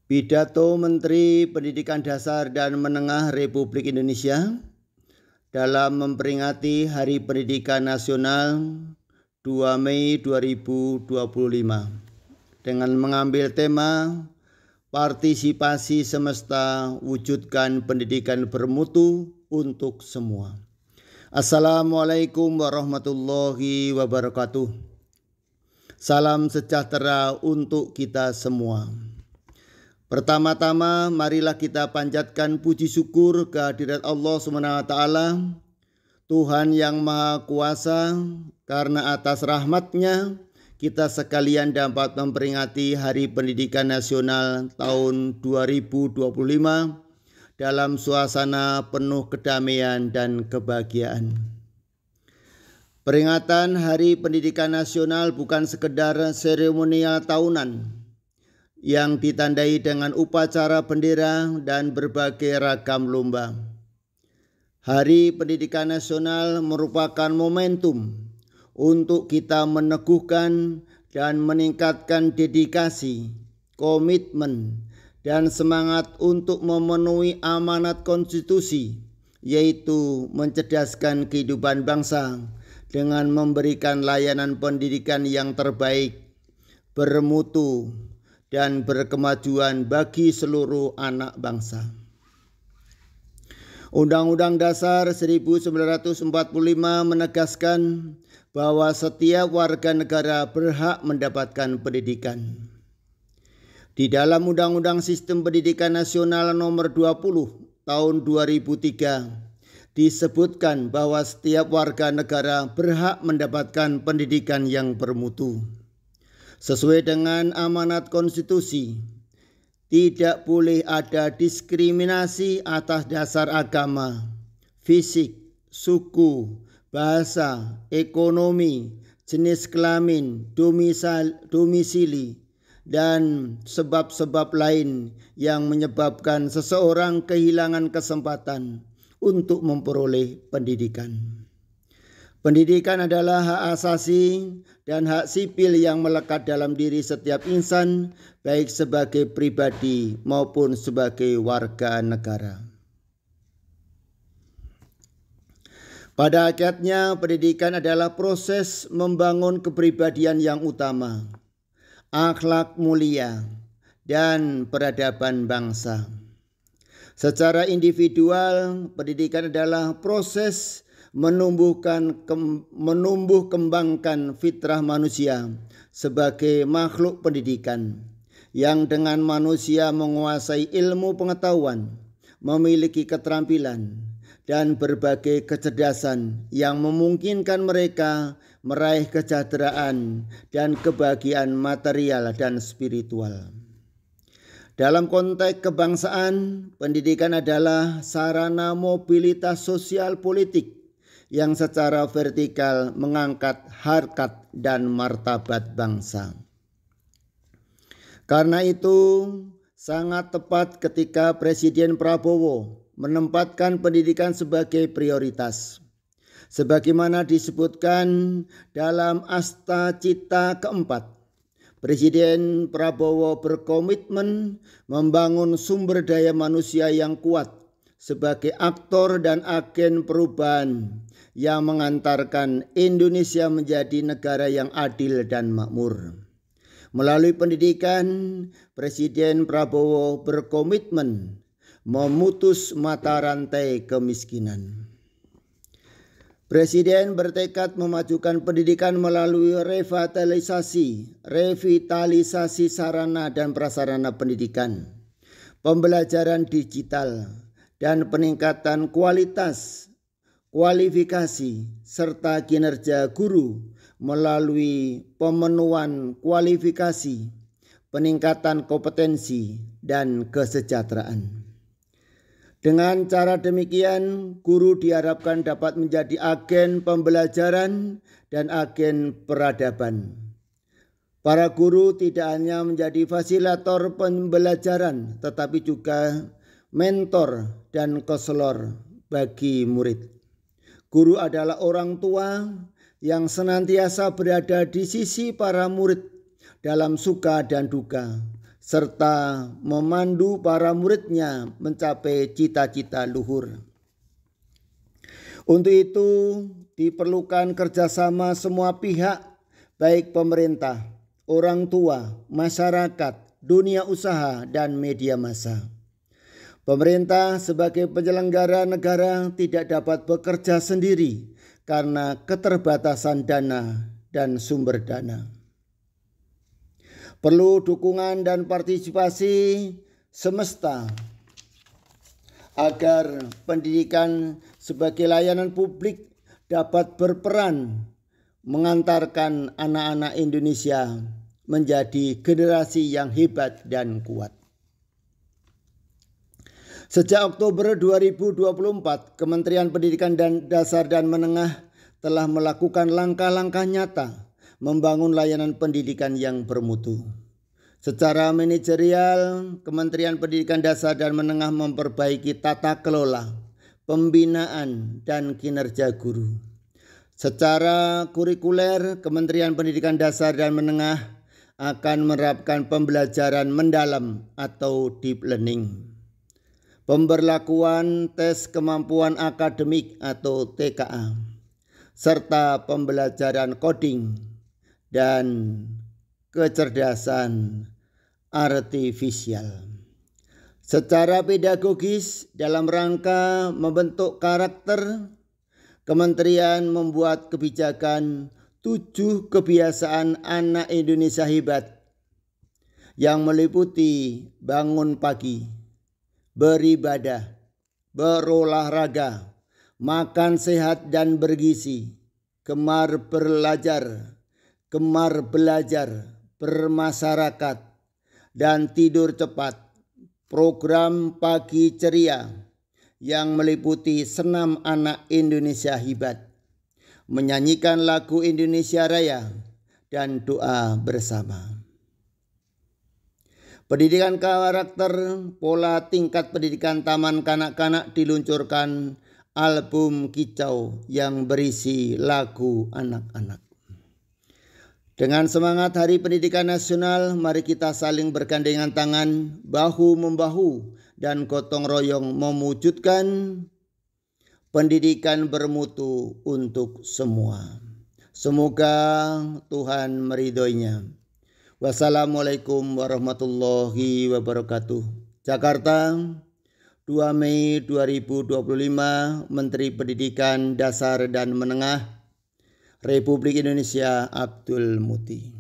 Pidato Menteri Pendidikan Dasar dan Menengah Republik Indonesia dalam memperingati Hari Pendidikan Nasional 2 Mei 2025 dengan mengambil tema Partisipasi Semesta Wujudkan Pendidikan Bermutu untuk Semua. Assalamualaikum warahmatullahi wabarakatuh. Salam sejahtera untuk kita semua. Pertama-tama marilah kita panjatkan puji syukur kehadirat Allah SWT, Tuhan yang Maha Kuasa, karena atas rahmat-Nya kita sekalian dapat memperingati Hari Pendidikan Nasional tahun 2025 dalam suasana penuh kedamaian dan kebahagiaan. Peringatan Hari Pendidikan Nasional bukan sekedar seremonial tahunan yang ditandai dengan upacara bendera dan berbagai ragam lomba. Hari Pendidikan Nasional merupakan momentum untuk kita meneguhkan dan meningkatkan dedikasi, komitmen, dan semangat untuk memenuhi amanat konstitusi, yaitu mencerdaskan kehidupan bangsa dengan memberikan layanan pendidikan yang terbaik, bermutu, dan berkemajuan bagi seluruh anak bangsa. Undang-Undang Dasar 1945 menegaskan bahwa setiap warga negara berhak mendapatkan pendidikan. Di dalam Undang-Undang Sistem Pendidikan Nasional Nomor 20 Tahun 2003 disebutkan bahwa setiap warga negara berhak mendapatkan pendidikan yang bermutu. Sesuai dengan amanat konstitusi, tidak boleh ada diskriminasi atas dasar agama, fisik, suku, bahasa, ekonomi, jenis kelamin, domisili, dan sebab-sebab lain yang menyebabkan seseorang kehilangan kesempatan untuk memperoleh pendidikan. Pendidikan adalah hak asasi dan hak sipil yang melekat dalam diri setiap insan, baik sebagai pribadi maupun sebagai warga negara. Pada hakikatnya, pendidikan adalah proses membangun kepribadian yang utama, akhlak mulia, dan peradaban bangsa. Secara individual, pendidikan adalah proses menumbuh kembangkan fitrah manusia sebagai makhluk pendidikan yang dengan manusia menguasai ilmu pengetahuan, memiliki keterampilan dan berbagai kecerdasan yang memungkinkan mereka meraih kesejahteraan dan kebahagiaan material dan spiritual. Dalam konteks kebangsaan, pendidikan adalah sarana mobilitas sosial politik yang secara vertikal mengangkat harkat dan martabat bangsa. Karena itu, sangat tepat ketika Presiden Prabowo menempatkan pendidikan sebagai prioritas. Sebagaimana disebutkan dalam Asta Cita keempat, Presiden Prabowo berkomitmen membangun sumber daya manusia yang kuat sebagai aktor dan agen perubahan yang mengantarkan Indonesia menjadi negara yang adil dan makmur. Melalui pendidikan, Presiden Prabowo berkomitmen memutus mata rantai kemiskinan. Presiden bertekad memajukan pendidikan melalui revitalisasi sarana dan prasarana pendidikan, pembelajaran digital, dan peningkatan kualitas, kualifikasi, serta kinerja guru melalui pemenuhan kualifikasi, peningkatan kompetensi, dan kesejahteraan. Dengan cara demikian, guru diharapkan dapat menjadi agen pembelajaran dan agen peradaban. Para guru tidak hanya menjadi fasilitator pembelajaran, tetapi juga mentor dan konselor bagi murid. Guru adalah orang tua yang senantiasa berada di sisi para murid dalam suka dan duka, serta memandu para muridnya mencapai cita-cita luhur. Untuk itu diperlukan kerjasama semua pihak, baik pemerintah, orang tua, masyarakat, dunia usaha, dan media massa. Pemerintah sebagai penyelenggara negara tidak dapat bekerja sendiri karena keterbatasan dana dan sumber dana. Perlu dukungan dan partisipasi semesta agar pendidikan sebagai layanan publik dapat berperan mengantarkan anak-anak Indonesia menjadi generasi yang hebat dan kuat. Sejak Oktober 2024, Kementerian Pendidikan Dasar dan Menengah telah melakukan langkah-langkah nyata membangun layanan pendidikan yang bermutu. Secara manajerial, Kementerian Pendidikan Dasar dan Menengah memperbaiki tata kelola, pembinaan, dan kinerja guru. Secara kurikuler, Kementerian Pendidikan Dasar dan Menengah akan menerapkan pembelajaran mendalam atau deep learning, pemberlakuan tes kemampuan akademik atau TKA, serta pembelajaran coding dan kecerdasan artifisial. Secara pedagogis, dalam rangka membentuk karakter, Kementerian membuat kebijakan 7 kebiasaan anak Indonesia hebat yang meliputi bangun pagi, beribadah, berolahraga, makan sehat dan bergizi, gemar belajar, bermasyarakat, dan tidur cepat. Program Pagi Ceria yang meliputi senam anak Indonesia hebat, menyanyikan lagu Indonesia Raya, dan doa bersama. Pendidikan karakter, pola tingkat pendidikan taman kanak-kanak diluncurkan album kicau yang berisi lagu anak-anak. Dengan semangat Hari Pendidikan Nasional, mari kita saling bergandengan tangan, bahu-membahu, dan gotong royong mewujudkan pendidikan bermutu untuk semua. Semoga Tuhan meridhoinya. Wassalamualaikum warahmatullahi wabarakatuh. Jakarta, 2 Mei 2025, Menteri Pendidikan Dasar dan Menengah Republik Indonesia Abdul Muti.